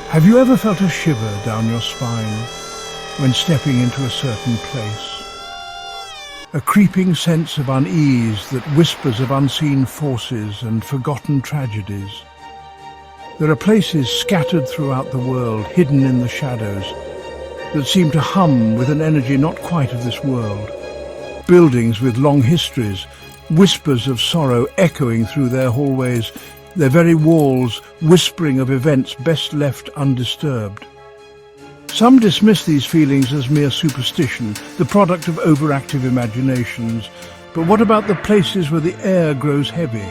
Have you ever felt a shiver down your spine when stepping into a certain place? A creeping sense of unease that whispers of unseen forces and forgotten tragedies. There are places scattered throughout the world, hidden in the shadows, that seem to hum with an energy not quite of this world. Buildings with long histories, whispers of sorrow echoing through their hallways, their very walls whispering of events best left undisturbed. Some dismiss these feelings as mere superstition, the product of overactive imaginations. But what about the places where the air grows heavy,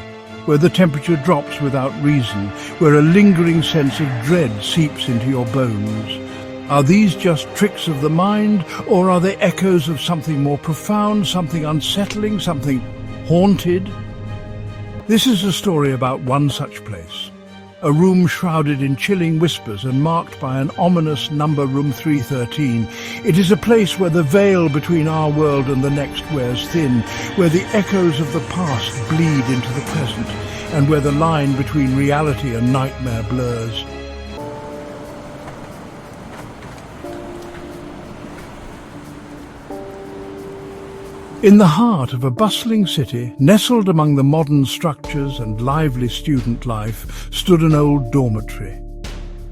where the temperature drops without reason, where a lingering sense of dread seeps into your bones? Are these just tricks of the mind, or are they echoes of something more profound, something unsettling, something haunted? This is a story about one such place. A room shrouded in chilling whispers and marked by an ominous number, room 313. It is a place where the veil between our world and the next wears thin, where the echoes of the past bleed into the present, and where the line between reality and nightmare blurs. In the heart of a bustling city, nestled among the modern structures and lively student life, stood an old dormitory.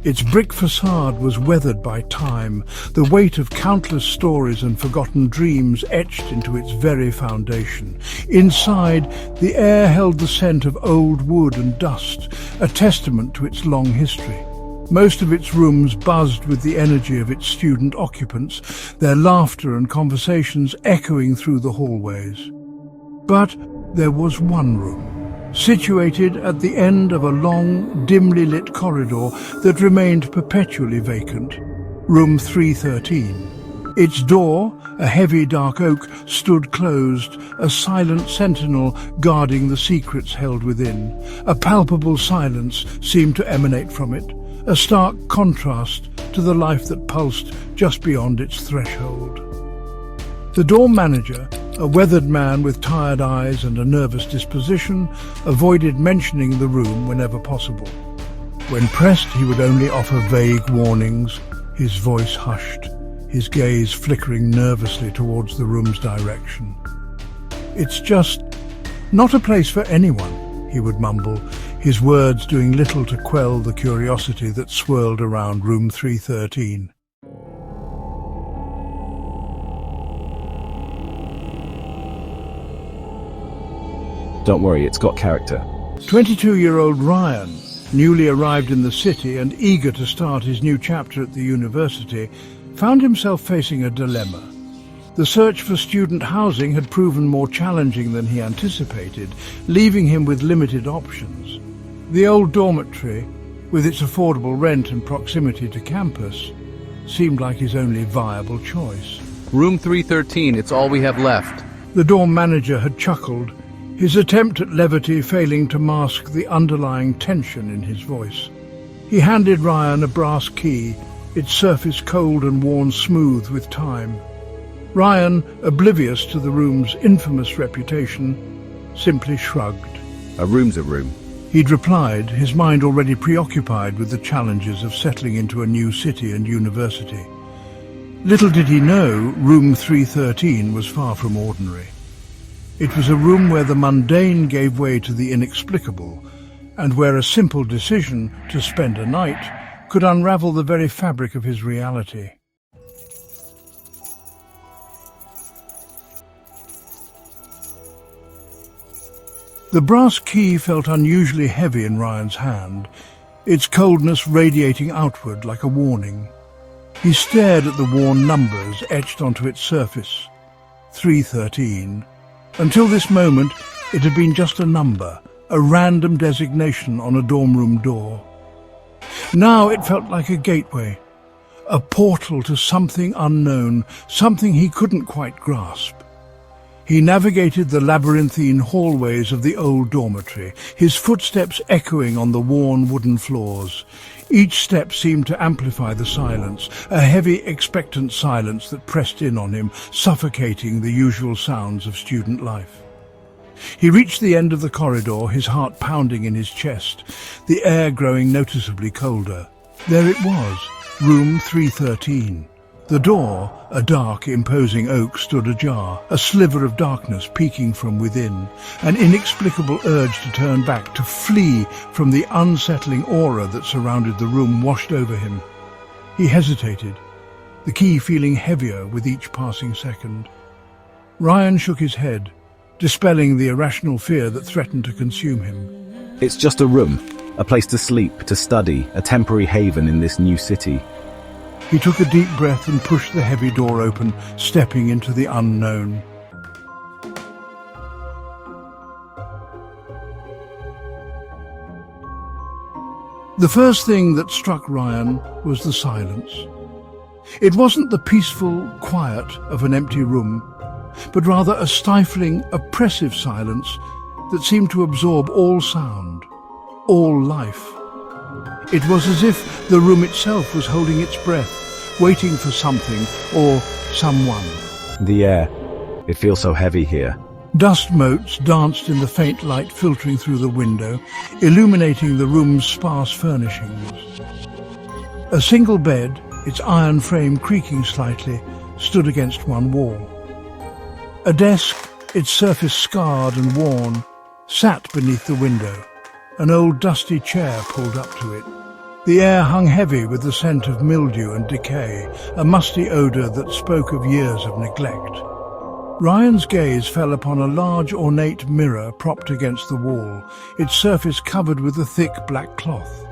Its brick facade was weathered by time, the weight of countless stories and forgotten dreams etched into its very foundation. Inside, the air held the scent of old wood and dust, a testament to its long history. Most of its rooms buzzed with the energy of its student occupants, their laughter and conversations echoing through the hallways. But there was one room, situated at the end of a long, dimly lit corridor that remained perpetually vacant, room 313. Its door, a heavy dark oak, stood closed, a silent sentinel guarding the secrets held within. A palpable silence seemed to emanate from it, a stark contrast to the life that pulsed just beyond its threshold. The dorm manager, a weathered man with tired eyes and a nervous disposition, avoided mentioning the room whenever possible. When pressed, he would only offer vague warnings, his voice hushed, his gaze flickering nervously towards the room's direction. "It's just not a place for anyone," he would mumble, his words doing little to quell the curiosity that swirled around room 313. Don't worry, it's got character. 22-year-old Ryan, newly arrived in the city and eager to start his new chapter at the university, found himself facing a dilemma. The search for student housing had proven more challenging than he anticipated, leaving him with limited options. The old dormitory, with its affordable rent and proximity to campus, seemed like his only viable choice. Room 313, it's all we have left. The dorm manager had chuckled, his attempt at levity failing to mask the underlying tension in his voice. He handed Ryan a brass key, its surface cold and worn smooth with time. Ryan, oblivious to the room's infamous reputation, simply shrugged. A room's a room. He'd replied, his mind already preoccupied with the challenges of settling into a new city and university. Little did he know, room 313 was far from ordinary. It was a room where the mundane gave way to the inexplicable, and where a simple decision to spend a night could unravel the very fabric of his reality. The brass key felt unusually heavy in Ryan's hand, its coldness radiating outward like a warning. He stared at the worn numbers etched onto its surface, 313. Until this moment, it had been just a number, a random designation on a dorm room door. Now it felt like a gateway, a portal to something unknown, something he couldn't quite grasp. He navigated the labyrinthine hallways of the old dormitory, his footsteps echoing on the worn wooden floors. Each step seemed to amplify the silence, a heavy, expectant silence that pressed in on him, suffocating the usual sounds of student life. He reached the end of the corridor, his heart pounding in his chest, the air growing noticeably colder. There it was, room 313. The door, a dark, imposing oak, stood ajar, a sliver of darkness peeking from within. An inexplicable urge to turn back, to flee from the unsettling aura that surrounded the room, washed over him. He hesitated, the key feeling heavier with each passing second. Ryan shook his head, dispelling the irrational fear that threatened to consume him. It's just a room, a place to sleep, to study, a temporary haven in this new city. He took a deep breath and pushed the heavy door open, stepping into the unknown. The first thing that struck Ryan was the silence. It wasn't the peaceful quiet of an empty room, but rather a stifling, oppressive silence that seemed to absorb all sound, all life. It was as if the room itself was holding its breath, waiting for something or someone. The air, it feels so heavy here. Dust motes danced in the faint light filtering through the window, illuminating the room's sparse furnishings. A single bed, its iron frame creaking slightly, stood against one wall. A desk, its surface scarred and worn, sat beneath the window, an old dusty chair pulled up to it. The air hung heavy with the scent of mildew and decay, a musty odour that spoke of years of neglect. Ryan's gaze fell upon a large ornate mirror propped against the wall, its surface covered with a thick black cloth.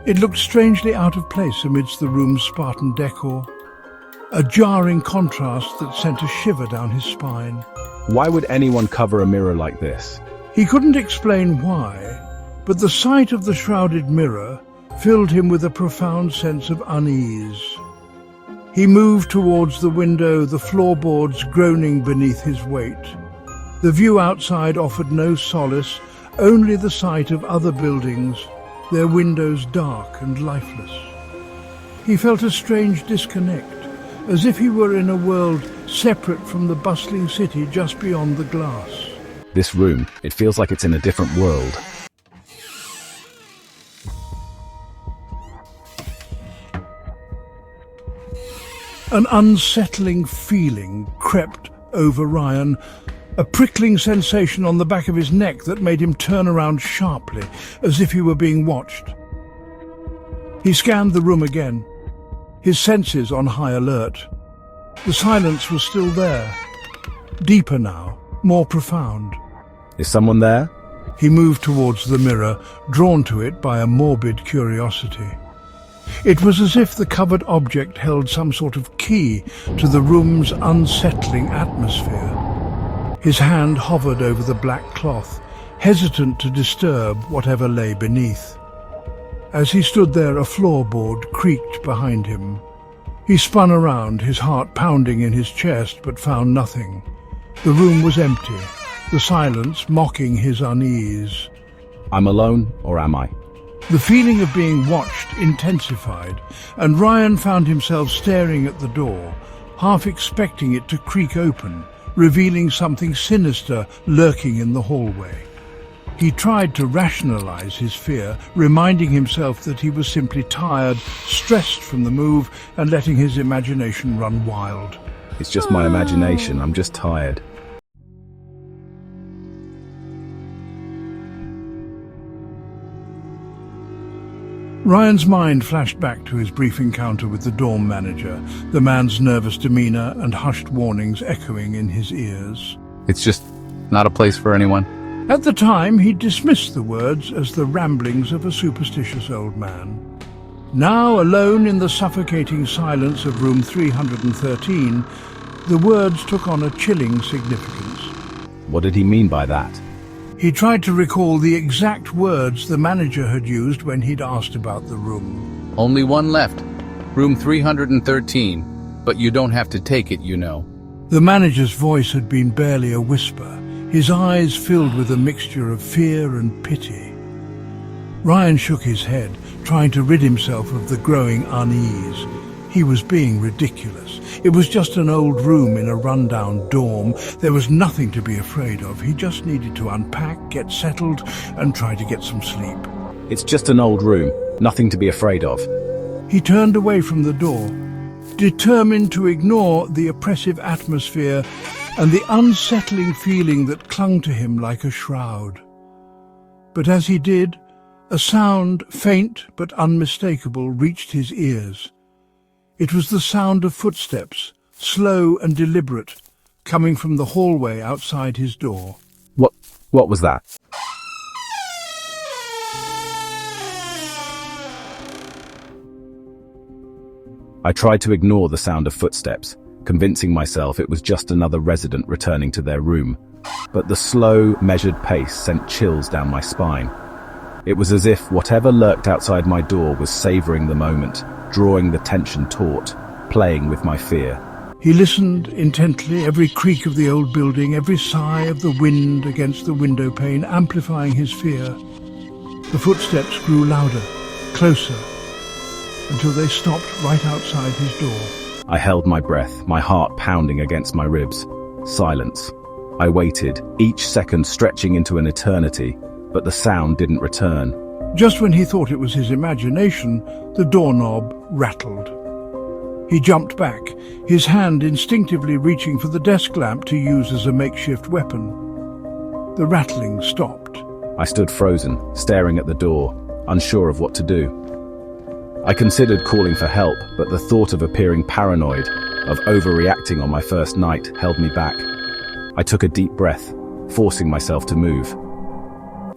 It looked strangely out of place amidst the room's Spartan decor, a jarring contrast that sent a shiver down his spine. Why would anyone cover a mirror like this? He couldn't explain why, but the sight of the shrouded mirror filled him with a profound sense of unease. He moved towards the window, the floorboards groaning beneath his weight. The view outside offered no solace, only the sight of other buildings, their windows dark and lifeless. He felt a strange disconnect, as if he were in a world separate from the bustling city just beyond the glass. This room, it feels like it's in a different world. An unsettling feeling crept over Ryan, a prickling sensation on the back of his neck that made him turn around sharply, as if he were being watched. He scanned the room again, his senses on high alert. The silence was still there, deeper now, more profound. Is someone there? He moved towards the mirror, drawn to it by a morbid curiosity. It was as if the covered object held some sort of key to the room's unsettling atmosphere. His hand hovered over the black cloth, hesitant to disturb whatever lay beneath. As he stood there, a floorboard creaked behind him. He spun around, his heart pounding in his chest, but found nothing. The room was empty, the silence mocking his unease. I'm alone, or am I? The feeling of being watched intensified, and Ryan found himself staring at the door, half expecting it to creak open, revealing something sinister lurking in the hallway. He tried to rationalize his fear, reminding himself that he was simply tired, stressed from the move, and letting his imagination run wild. It's just my imagination, I'm just tired. Ryan's mind flashed back to his brief encounter with the dorm manager, the man's nervous demeanor and hushed warnings echoing in his ears. It's just not a place for anyone. At the time, he dismissed the words as the ramblings of a superstitious old man. Now, alone in the suffocating silence of room 313, the words took on a chilling significance. What did he mean by that? He tried to recall the exact words the manager had used when he'd asked about the room. Only one left. Room 313. But you don't have to take it, you know. The manager's voice had been barely a whisper, his eyes filled with a mixture of fear and pity. Ryan shook his head, trying to rid himself of the growing unease. He was being ridiculous. It was just an old room in a rundown dorm. There was nothing to be afraid of. He just needed to unpack, get settled, and try to get some sleep. It's just an old room, nothing to be afraid of. He turned away from the door, determined to ignore the oppressive atmosphere and the unsettling feeling that clung to him like a shroud. But as he did, a sound, faint but unmistakable, reached his ears. It was the sound of footsteps, slow and deliberate, coming from the hallway outside his door. What was that? I tried to ignore the sound of footsteps, convincing myself it was just another resident returning to their room. But the slow, measured pace sent chills down my spine. It was as if whatever lurked outside my door was savoring the moment, drawing the tension taut, playing with my fear. He listened intently, every creak of the old building, every sigh of the wind against the window pane, amplifying his fear. The footsteps grew louder, closer, until they stopped right outside his door. I held my breath, my heart pounding against my ribs. Silence. I waited, each second stretching into an eternity, but the sound didn't return. Just when he thought it was his imagination, the doorknob rattled. He jumped back, his hand instinctively reaching for the desk lamp to use as a makeshift weapon. The rattling stopped. I stood frozen, staring at the door, unsure of what to do. I considered calling for help, but the thought of appearing paranoid, of overreacting on my first night, held me back. I took a deep breath, forcing myself to move.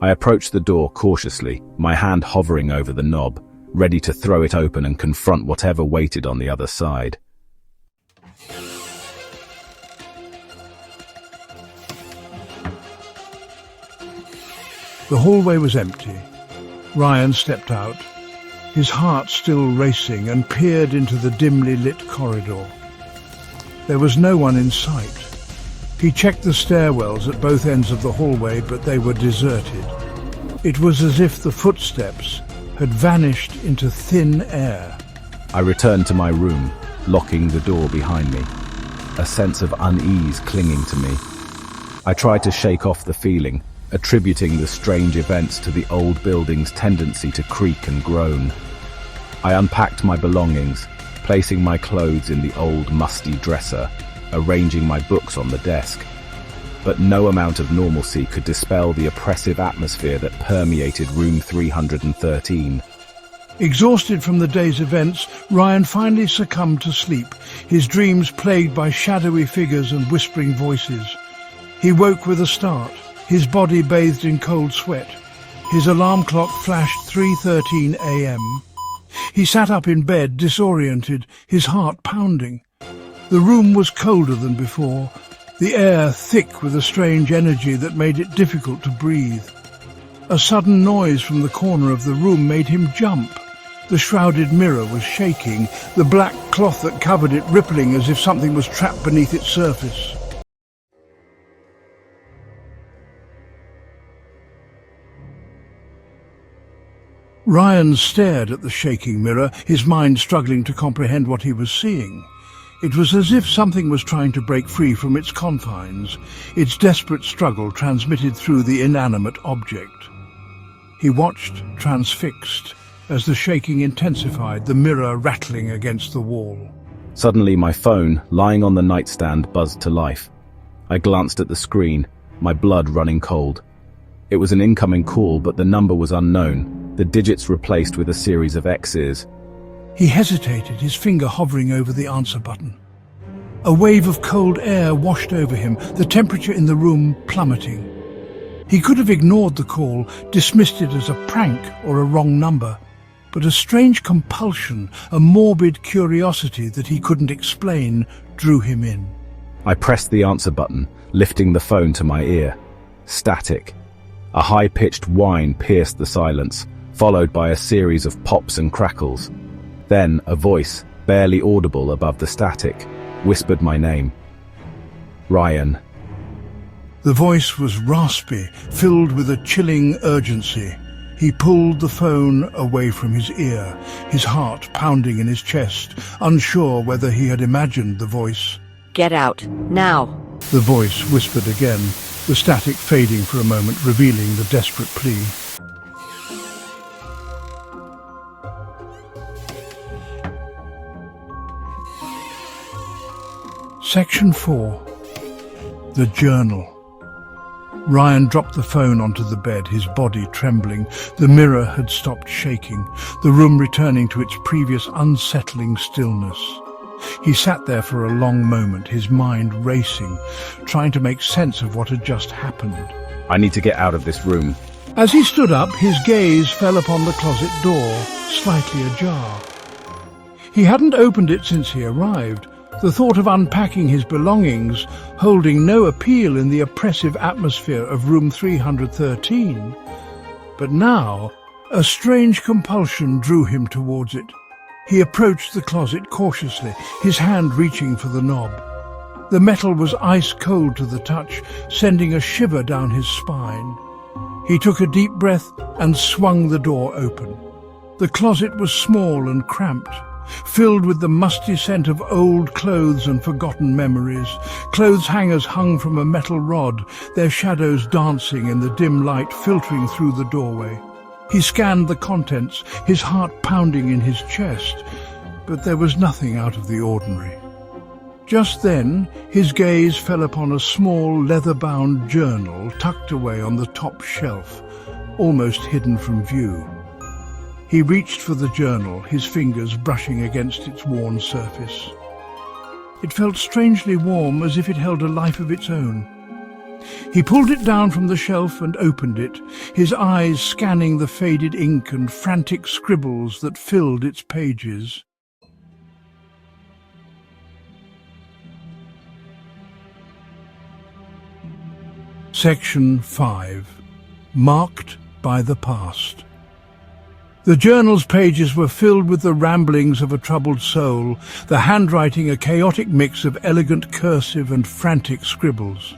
I approached the door cautiously, my hand hovering over the knob, ready to throw it open and confront whatever waited on the other side. The hallway was empty. Ryan stepped out, his heart still racing, and peered into the dimly lit corridor. There was no one in sight. He checked the stairwells at both ends of the hallway, but they were deserted. It was as if the footsteps had vanished into thin air. I returned to my room, locking the door behind me, a sense of unease clinging to me. I tried to shake off the feeling, attributing the strange events to the old building's tendency to creak and groan. I unpacked my belongings, placing my clothes in the old musty dresser, arranging my books on the desk. But no amount of normalcy could dispel the oppressive atmosphere that permeated room 313. Exhausted from the day's events, Ryan finally succumbed to sleep, his dreams plagued by shadowy figures and whispering voices. He woke with a start, his body bathed in cold sweat. His alarm clock flashed 3:13 a.m. He sat up in bed, disoriented, his heart pounding. The room was colder than before, the air thick with a strange energy that made it difficult to breathe. A sudden noise from the corner of the room made him jump. The shrouded mirror was shaking, the black cloth that covered it rippling as if something was trapped beneath its surface. Ryan stared at the shaking mirror, his mind struggling to comprehend what he was seeing. It was as if something was trying to break free from its confines, its desperate struggle transmitted through the inanimate object. He watched, transfixed, as the shaking intensified, the mirror rattling against the wall. Suddenly my phone, lying on the nightstand, buzzed to life. I glanced at the screen, my blood running cold. It was an incoming call, but the number was unknown, the digits replaced with a series of X's. He hesitated, his finger hovering over the answer button. A wave of cold air washed over him, the temperature in the room plummeting. He could have ignored the call, dismissed it as a prank or a wrong number, but a strange compulsion, a morbid curiosity that he couldn't explain, drew him in. I pressed the answer button, lifting the phone to my ear. Static. A high-pitched whine pierced the silence, followed by a series of pops and crackles. Then a voice, barely audible above the static, whispered my name. Ryan. The voice was raspy, filled with a chilling urgency. He pulled the phone away from his ear, his heart pounding in his chest, unsure whether he had imagined the voice. Get out, now. The voice whispered again, the static fading for a moment, revealing the desperate plea. Section 4. The Journal. Ryan dropped the phone onto the bed, his body trembling. The mirror had stopped shaking, the room returning to its previous unsettling stillness. He sat there for a long moment, his mind racing, trying to make sense of what had just happened. I need to get out of this room. As he stood up, his gaze fell upon the closet door, slightly ajar. He hadn't opened it since he arrived. The thought of unpacking his belongings, holding no appeal in the oppressive atmosphere of room 313. But now, a strange compulsion drew him towards it. He approached the closet cautiously, his hand reaching for the knob. The metal was ice-cold to the touch, sending a shiver down his spine. He took a deep breath and swung the door open. The closet was small and cramped, filled with the musty scent of old clothes and forgotten memories. Clothes hangers hung from a metal rod, their shadows dancing in the dim light filtering through the doorway. He scanned the contents, his heart pounding in his chest, but there was nothing out of the ordinary. Just then, his gaze fell upon a small leather-bound journal tucked away on the top shelf, almost hidden from view. He reached for the journal, his fingers brushing against its worn surface. It felt strangely warm, as if it held a life of its own. He pulled it down from the shelf and opened it, his eyes scanning the faded ink and frantic scribbles that filled its pages. Section 5. Marked by the Past. The journal's pages were filled with the ramblings of a troubled soul, the handwriting a chaotic mix of elegant cursive and frantic scribbles.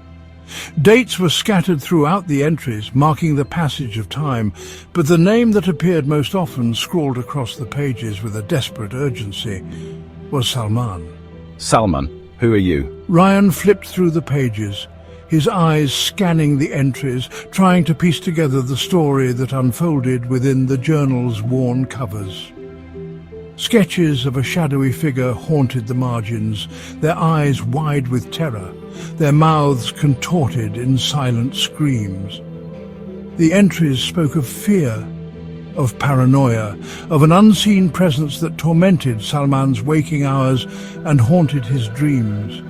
Dates were scattered throughout the entries, marking the passage of time, but the name that appeared most often, scrawled across the pages with a desperate urgency, was Salman. Salman, who are you? Ryan flipped through the pages, his eyes scanning the entries, trying to piece together the story that unfolded within the journal's worn covers. Sketches of a shadowy figure haunted the margins, their eyes wide with terror, their mouths contorted in silent screams. The entries spoke of fear, of paranoia, of an unseen presence that tormented Salman's waking hours and haunted his dreams.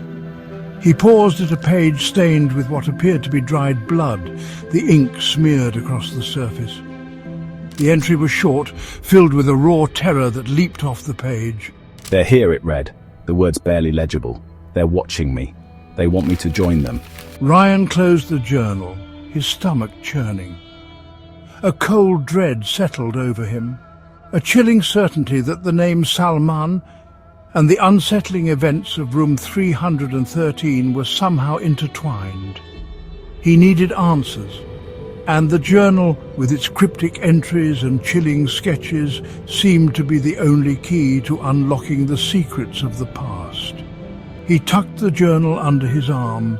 He paused at a page stained with what appeared to be dried blood, the ink smeared across the surface. The entry was short, filled with a raw terror that leaped off the page. They're here, it read, the words barely legible. They're watching me. They want me to join them. Ryan closed the journal, his stomach churning. A cold dread settled over him, a chilling certainty that the name Salman and the unsettling events of room 313 were somehow intertwined. He needed answers, and the journal, with its cryptic entries and chilling sketches, seemed to be the only key to unlocking the secrets of the past. He tucked the journal under his arm,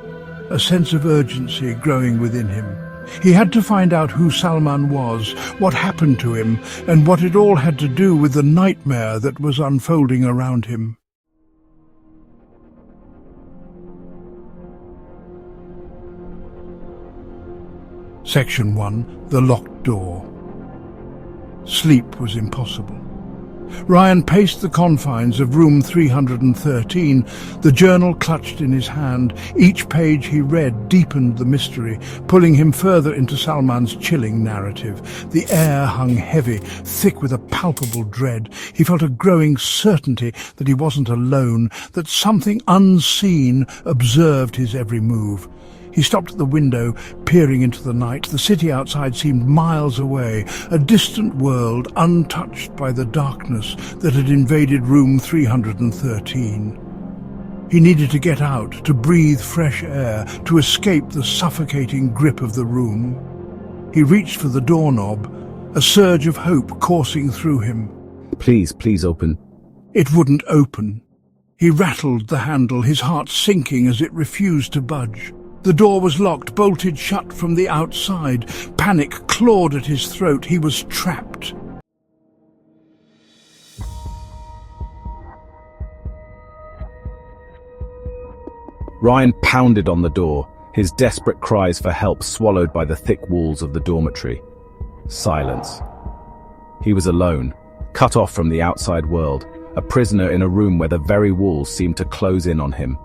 a sense of urgency growing within him. He had to find out who Salman was, what happened to him, and what it all had to do with the nightmare that was unfolding around him. Section 1. The Locked Door. Sleep was impossible. Ryan paced the confines of room 313, the journal clutched in his hand. Each page he read deepened the mystery, pulling him further into Salman's chilling narrative. The air hung heavy, thick with a palpable dread. He felt a growing certainty that he wasn't alone, that something unseen observed his every move. He stopped at the window, peering into the night. The city outside seemed miles away, a distant world untouched by the darkness that had invaded room 313. He needed to get out, to breathe fresh air, to escape the suffocating grip of the room. He reached for the doorknob, a surge of hope coursing through him. Please, please open. It wouldn't open. He rattled the handle, his heart sinking as it refused to budge. The door was locked, bolted shut from the outside. Panic clawed at his throat. He was trapped. Ryan pounded on the door, his desperate cries for help swallowed by the thick walls of the dormitory. Silence. He was alone, cut off from the outside world, a prisoner in a room where the very walls seemed to close in on him.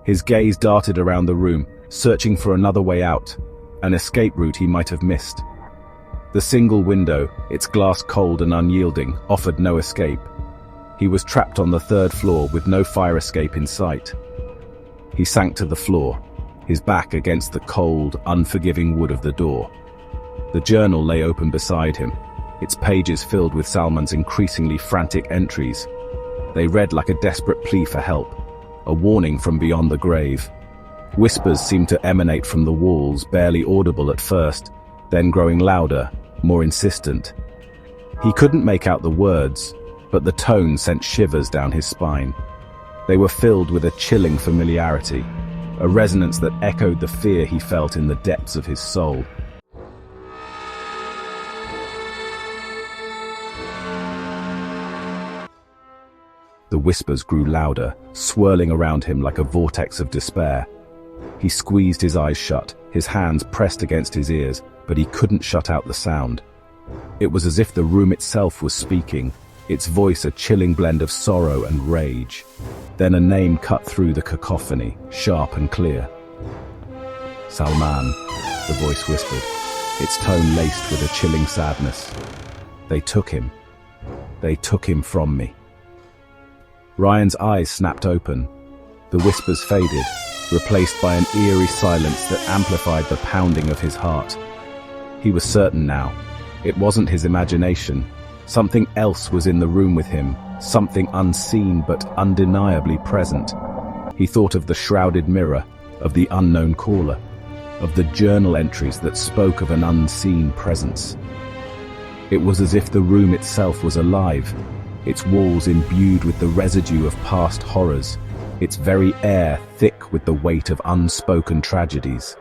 His gaze darted around the room, searching for another way out, an escape route he might have missed. The single window, its glass cold and unyielding, offered no escape. He was trapped on the third floor with no fire escape in sight. He sank to the floor, his back against the cold, unforgiving wood of the door. The journal lay open beside him, its pages filled with Salman's increasingly frantic entries. They read like a desperate plea for help, a warning from beyond the grave. Whispers seemed to emanate from the walls, barely audible at first, then growing louder, more insistent. He couldn't make out the words, but the tone sent shivers down his spine. They were filled with a chilling familiarity, a resonance that echoed the fear he felt in the depths of his soul. The whispers grew louder, swirling around him like a vortex of despair. He squeezed his eyes shut, his hands pressed against his ears, but he couldn't shut out the sound. It was as if the room itself was speaking, its voice a chilling blend of sorrow and rage. Then a name cut through the cacophony, sharp and clear. Salman, the voice whispered, its tone laced with a chilling sadness. They took him. They took him from me. Ryan's eyes snapped open. The whispers faded, replaced by an eerie silence that amplified the pounding of his heart. He was certain now. It wasn't his imagination. Something else was in the room with him, something unseen but undeniably present. He thought of the shrouded mirror, of the unknown caller, of the journal entries that spoke of an unseen presence. It was as if the room itself was alive, its walls imbued with the residue of past horrors, its very air thick with the weight of unspoken tragedies.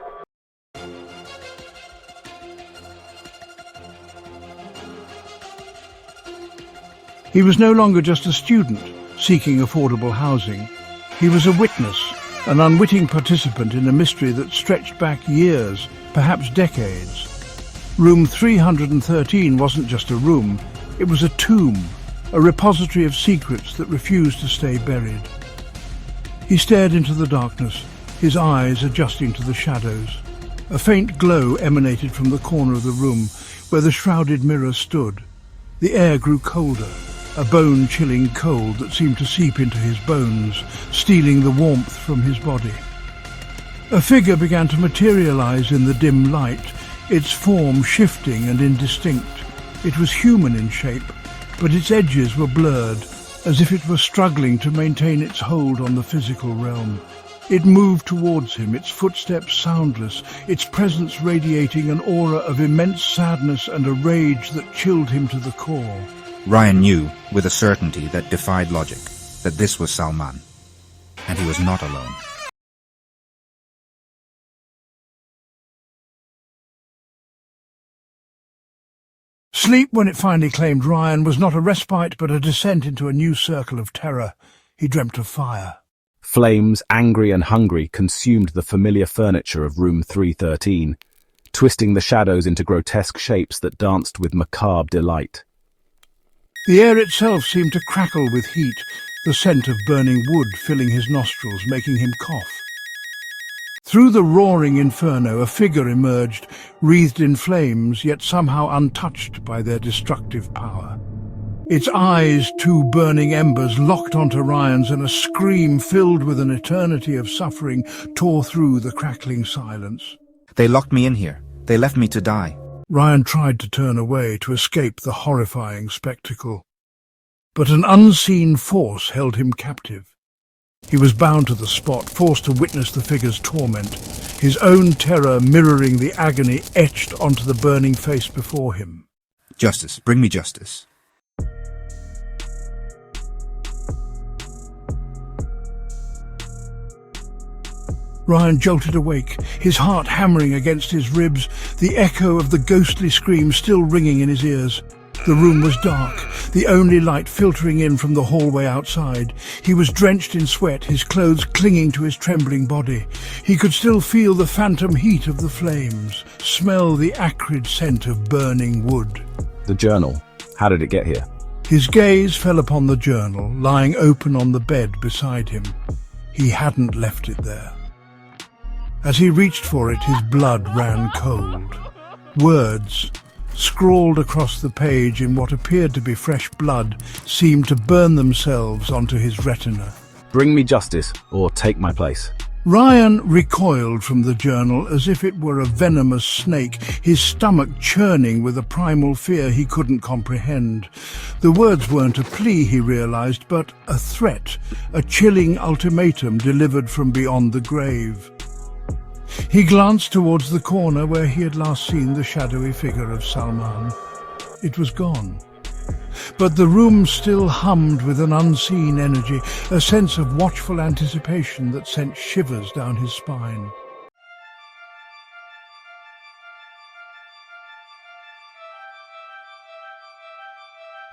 He was no longer just a student seeking affordable housing. He was a witness, an unwitting participant in a mystery that stretched back years, perhaps decades. Room 313 wasn't just a room, it was a tomb, a repository of secrets that refused to stay buried. He stared into the darkness, his eyes adjusting to the shadows. A faint glow emanated from the corner of the room where the shrouded mirror stood. The air grew colder, a bone-chilling cold that seemed to seep into his bones, stealing the warmth from his body. A figure began to materialize in the dim light, its form shifting and indistinct. It was human in shape, but its edges were blurred, as if it were struggling to maintain its hold on the physical realm. It moved towards him, its footsteps soundless, its presence radiating an aura of immense sadness and a rage that chilled him to the core. Ryan knew, with a certainty that defied logic, that this was Salman, and he was not alone. Sleep, when it finally claimed Ryan, was not a respite but a descent into a new circle of terror. He dreamt of fire. Flames, angry and hungry, consumed the familiar furniture of room 313, twisting the shadows into grotesque shapes that danced with macabre delight. The air itself seemed to crackle with heat, the scent of burning wood filling his nostrils, making him cough. Through the roaring inferno, a figure emerged, wreathed in flames, yet somehow untouched by their destructive power. Its eyes, two burning embers, locked onto Ryan's, and a scream filled with an eternity of suffering tore through the crackling silence. They locked me in here. They left me to die. Ryan tried to turn away to escape the horrifying spectacle. But an unseen force held him captive. He was bound to the spot, forced to witness the figure's torment, his own terror mirroring the agony etched onto the burning face before him. Justice. Bring me justice. Ryan jolted awake, his heart hammering against his ribs, the echo of the ghostly scream still ringing in his ears. The room was dark, the only light filtering in from the hallway outside. He was drenched in sweat, his clothes clinging to his trembling body. He could still feel the phantom heat of the flames, smell the acrid scent of burning wood. The journal. How did it get here? His gaze fell upon the journal, lying open on the bed beside him. He hadn't left it there. As he reached for it, his blood ran cold. Words, scrawled across the page in what appeared to be fresh blood, seemed to burn themselves onto his retina. Bring me justice, or take my place. Ryan recoiled from the journal as if it were a venomous snake, his stomach churning with a primal fear he couldn't comprehend. The words weren't a plea, he realized, but a threat, a chilling ultimatum delivered from beyond the grave. He glanced towards the corner where he had last seen the shadowy figure of Salman. It was gone. But the room still hummed with an unseen energy, a sense of watchful anticipation that sent shivers down his spine.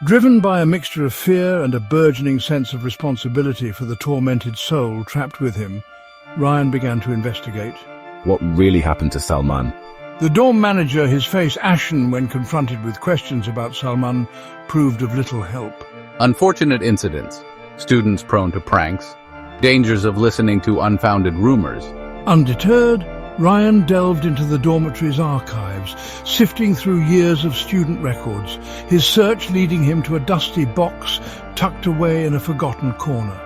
Driven by a mixture of fear and a burgeoning sense of responsibility for the tormented soul trapped with him, Ryan began to investigate. What really happened to Salman? The dorm manager, his face ashen when confronted with questions about Salman, proved of little help. Unfortunate incidents, students prone to pranks, dangers of listening to unfounded rumors. Undeterred, Ryan delved into the dormitory's archives, sifting through years of student records, his search leading him to a dusty box tucked away in a forgotten corner.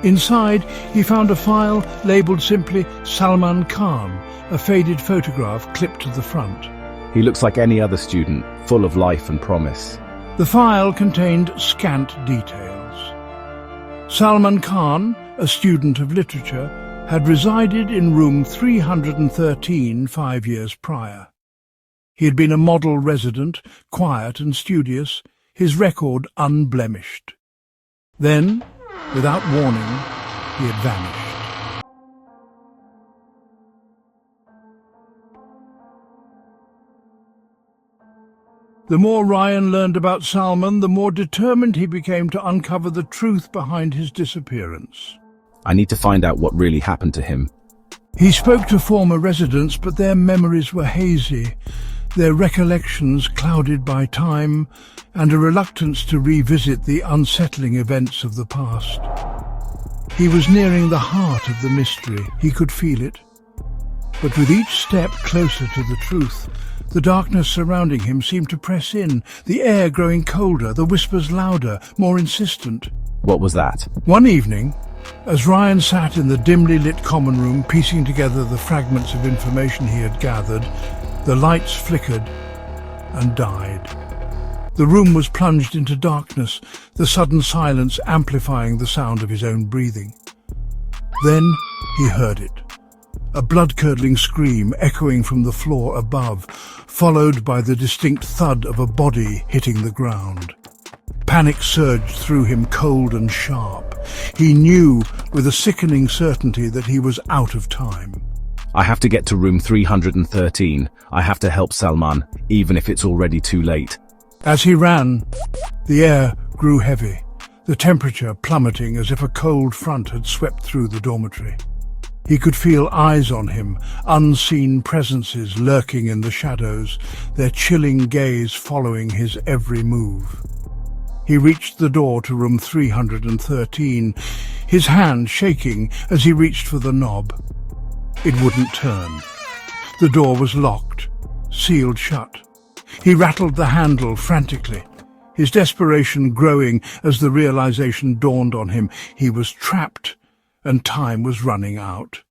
Inside, he found a file labelled simply Salman Khan, a faded photograph clipped to the front. He looks like any other student, full of life and promise. The file contained scant details. Salman Khan, a student of literature, had resided in room 313 5 years prior. He had been a model resident, quiet and studious, his record unblemished. Then, without warning, he had vanished. The more Ryan learned about Salman, the more determined he became to uncover the truth behind his disappearance. I need to find out what really happened to him. He spoke to former residents, but their memories were hazy, their recollections clouded by time and a reluctance to revisit the unsettling events of the past. He was nearing the heart of the mystery. He could feel it. But with each step closer to the truth, the darkness surrounding him seemed to press in, the air growing colder, the whispers louder, more insistent. What was that? One evening, as Ryan sat in the dimly lit common room piecing together the fragments of information he had gathered, the lights flickered and died. The room was plunged into darkness, the sudden silence amplifying the sound of his own breathing. Then he heard it, a blood-curdling scream echoing from the floor above, followed by the distinct thud of a body hitting the ground. Panic surged through him, cold and sharp. He knew with a sickening certainty that he was out of time. I have to get to room 313. I have to help Salman, even if it's already too late. As he ran, the air grew heavy, the temperature plummeting as if a cold front had swept through the dormitory. He could feel eyes on him, unseen presences lurking in the shadows, their chilling gaze following his every move. He reached the door to room 313, his hand shaking as he reached for the knob. It wouldn't turn. The door was locked, sealed shut. He rattled the handle frantically, his desperation growing as the realization dawned on him. He was trapped, and time was running out.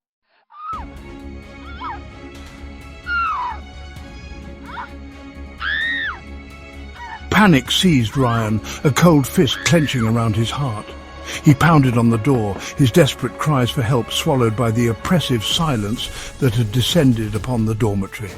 Panic seized Ryan, a cold fist clenching around his heart. He pounded on the door, his desperate cries for help swallowed by the oppressive silence that had descended upon the dormitory.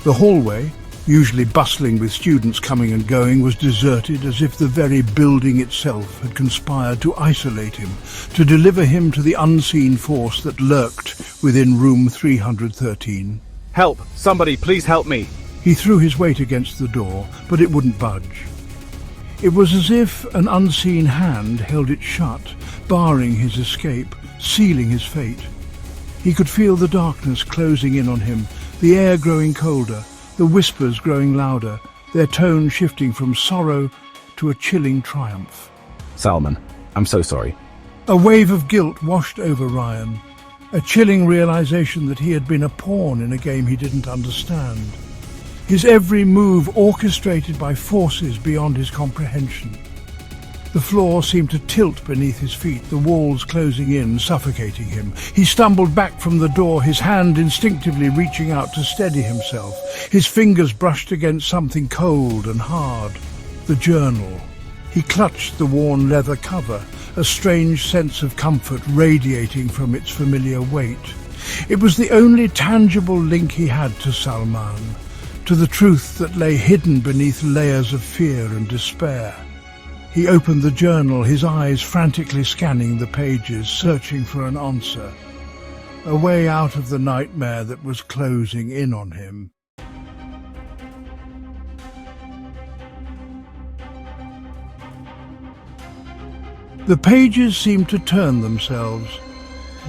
The hallway, usually bustling with students coming and going, was deserted, as if the very building itself had conspired to isolate him, to deliver him to the unseen force that lurked within room 313. Help! Somebody, please help me! He threw his weight against the door, but it wouldn't budge. It was as if an unseen hand held it shut, barring his escape, sealing his fate. He could feel the darkness closing in on him, the air growing colder, the whispers growing louder, their tone shifting from sorrow to a chilling triumph. Salman, I'm so sorry. A wave of guilt washed over Ryan, a chilling realization that he had been a pawn in a game he didn't understand. His every move orchestrated by forces beyond his comprehension. The floor seemed to tilt beneath his feet, the walls closing in, suffocating him. He stumbled back from the door, his hand instinctively reaching out to steady himself. His fingers brushed against something cold and hard. The journal. He clutched the worn leather cover, a strange sense of comfort radiating from its familiar weight. It was the only tangible link he had to Salman, to the truth that lay hidden beneath layers of fear and despair. He opened the journal, his eyes frantically scanning the pages, searching for an answer. A way out of the nightmare that was closing in on him. The pages seemed to turn themselves,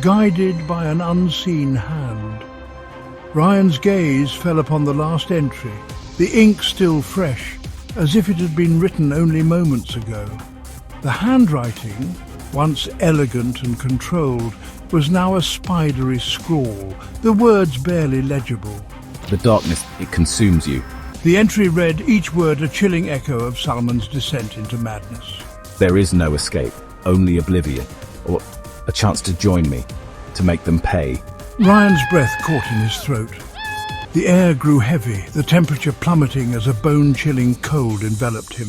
guided by an unseen hand. Ryan's gaze fell upon the last entry, the ink still fresh, as if it had been written only moments ago. The handwriting, once elegant and controlled, was now a spidery scrawl, the words barely legible. The darkness, it consumes you. The entry read, each word a chilling echo of Salman's descent into madness. There is no escape, only oblivion, or a chance to join me, to make them pay. Ryan's breath caught in his throat. The air grew heavy, the temperature plummeting as a bone-chilling cold enveloped him.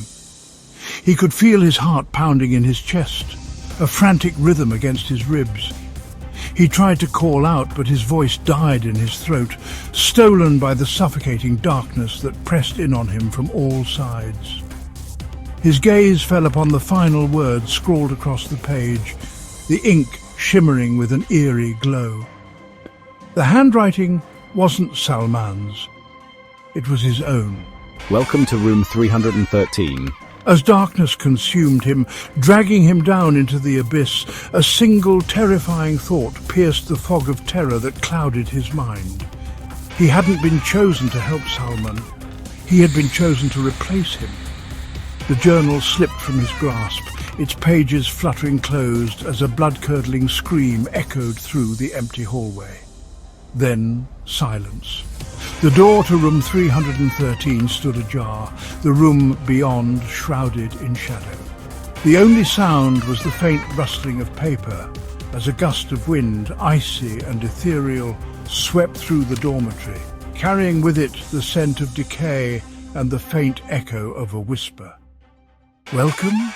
He could feel his heart pounding in his chest, a frantic rhythm against his ribs. He tried to call out, but his voice died in his throat, stolen by the suffocating darkness that pressed in on him from all sides. His gaze fell upon the final words scrawled across the page, the ink shimmering with an eerie glow. The handwriting wasn't Salman's. It was his own. Welcome to room 313. As darkness consumed him, dragging him down into the abyss, a single terrifying thought pierced the fog of terror that clouded his mind. He hadn't been chosen to help Salman. He had been chosen to replace him. The journal slipped from his grasp, its pages fluttering closed as a blood-curdling scream echoed through the empty hallway. Then silence. The door to room 313 stood ajar, the room beyond shrouded in shadow. The only sound was the faint rustling of paper as a gust of wind, icy and ethereal, swept through the dormitory, carrying with it the scent of decay and the faint echo of a whisper. Welcome